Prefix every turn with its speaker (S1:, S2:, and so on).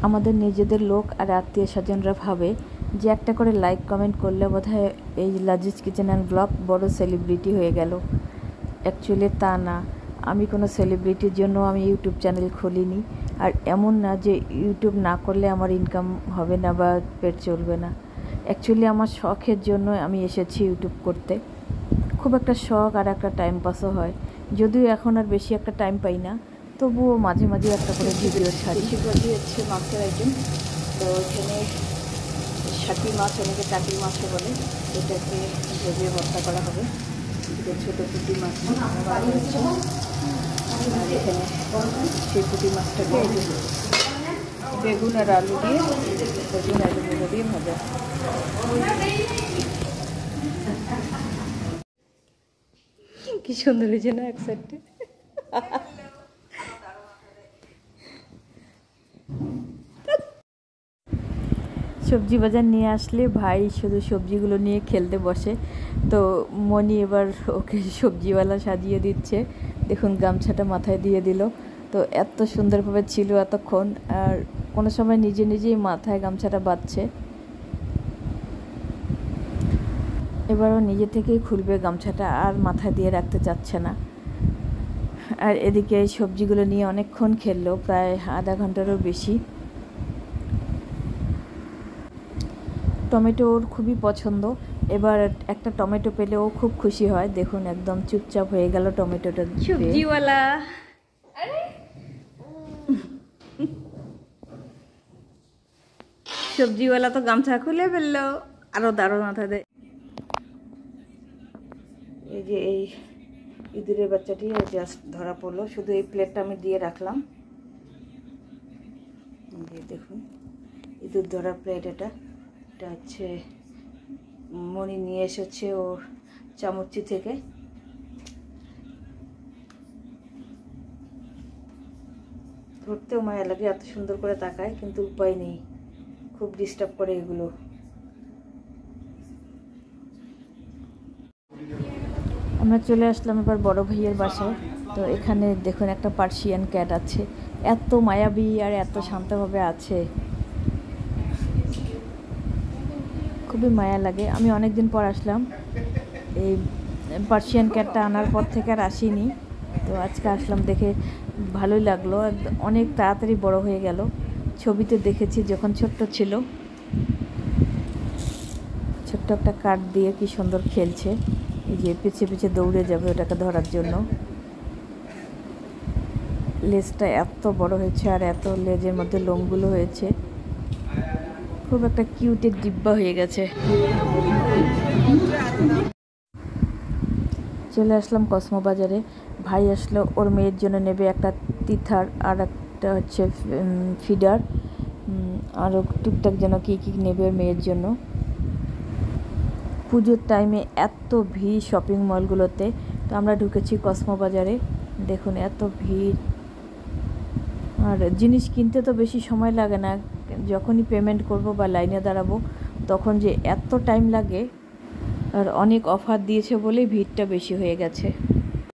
S1: আমাদের নিজেদের লোক আর আত্মীয় স্বজনরা ভাবে যে একটা করে লাইক কমেন্ট করলে বোধহয় এই লাজিজ কিচেন অ্যান্ড ব্লগ বড় সেলিব্রিটি হয়ে গেল। অ্যাকচুয়ালি তা না। আমি কোনো সেলিব্রিটির জন্য আমি ইউটিউব চ্যানেল খুলিনি। আর এমন না যে ইউটিউব না করলে আমার ইনকাম হবে না বা পেট চলবে না। অ্যাকচুয়ালি আমার শখের জন্য আমি এসেছি ইউটিউব করতে। খুব একটা শখ আর একটা টাইম পাসও হয়, যদিও এখন আর বেশি একটা টাইম পাই না, তবুও মাঝে মাঝে একটা করে ভিডিও ছাড়ি। বেশিরভাগই হচ্ছে মাছের আইটেম। তো এখানে শাটি মাছ, অনেকে টাকি মাছও বলে, এটাকে ভেজে ভর্তা করা হবে। ছোটো পুঁটি মাছ হয়েছে, আর এখানে সেই পুঁটি মাছটাকে বেগুন আর আলু দিয়ে, বেগুন আলু দিয়ে ভাজা। কি সুন্দর হয়েছে না এক সাইডে। সবজি বাজার নিয়ে আসলে ভাই শুধু সবজিগুলো নিয়ে খেলতে বসে। তো মনি এবার ওকে সবজিওয়ালা সাজিয়ে দিচ্ছে। দেখুন গামছাটা মাথায় দিয়ে দিল। তো এত সুন্দরভাবে ছিল এতক্ষণ, আর কোনো সময় নিজে নিজেই মাথায় গামছাটা বাঁধছে। এবারও নিজে থেকেই খুলবে গামছাটা, আর মাথায় দিয়ে রাখতে চাচ্ছে না। আর এদিকে এই সবজিগুলো নিয়ে অনেকক্ষণ খেললো, প্রায় আধা ঘন্টারও বেশি। টমেটো ওর খুবই পছন্দ। এবার একটা টমেটো পেলে ও খুব খুশি হয়। দেখুন একদম চুপচাপ হয়ে গেল টমেটোটা। সবজিওয়ালা সবজিওয়ালা তো গামছা খুলে ফেললো, আরো দারুণ মাথা দেয়। এই যে এই ইঁদুরের বাচ্চাটি জাস্ট ধরা পড়লো, শুধু এই প্লেটটা আমি দিয়ে রাখলাম। দেখুন ইঁদুর ধরা প্লেট, এটা হচ্ছে মনি নিয়ে এসেছে ওর চামচি থেকে। ধরতেও মায়া লাগে, এত সুন্দর করে তাকায়, কিন্তু উপায় নেই, খুব ডিস্টার্ব করে এগুলো। আমরা চলে আসলাম এবার বড় ভাইয়ের বাসায়। তো এখানে দেখুন একটা পার্সিয়ান ক্যাট আছে, এত মায়াবী আর এত শান্তভাবে আছে, খুবই মায়া লাগে। আমি অনেক দিন পর আসলাম, এই পার্সিয়ান ক্যাটটা আনার পর থেকে আর আসিনি। তো আজকে আসলাম, দেখে ভালোই লাগলো। অনেক তাড়াতাড়ি বড় হয়ে গেল। ছবিতে দেখেছি যখন ছোট্ট ছিল। ছোট্ট একটা কাঠ দিয়ে কি সুন্দর খেলছে। এই যে পিছে পিছে দৌড়ে যাবে ওটাকে ধরার জন্য। লেজটা এত বড় হয়েছে, আর এত লেজের মধ্যে লোমগুলো হয়েছে, খুব একটা কিউটের ডিব্বা হয়ে গেছে। চলে আসলাম কসমো বাজারে। ভাই আসলো, ওর মেয়ের জন্য নেবে একটা তিথার, আর একটা হচ্ছে ফিডার, আরও টুকটাক যেন কী কী নেবে ওর মেয়ের জন্য। পুজোর টাইমে এত ভিড় শপিং মলগুলোতে। তো আমরা ঢুকেছি কসমো বাজারে, দেখুন এত ভিড়। আর জিনিস কিনতে তো বেশি সময় লাগে না, যখনই পেমেন্ট করব বা লাইনে দাঁড়াবো তখন যে এত টাইম লাগে। আর অনেক অফার দিয়েছে বলেই ভিড়টা বেশি হয়ে গেছে।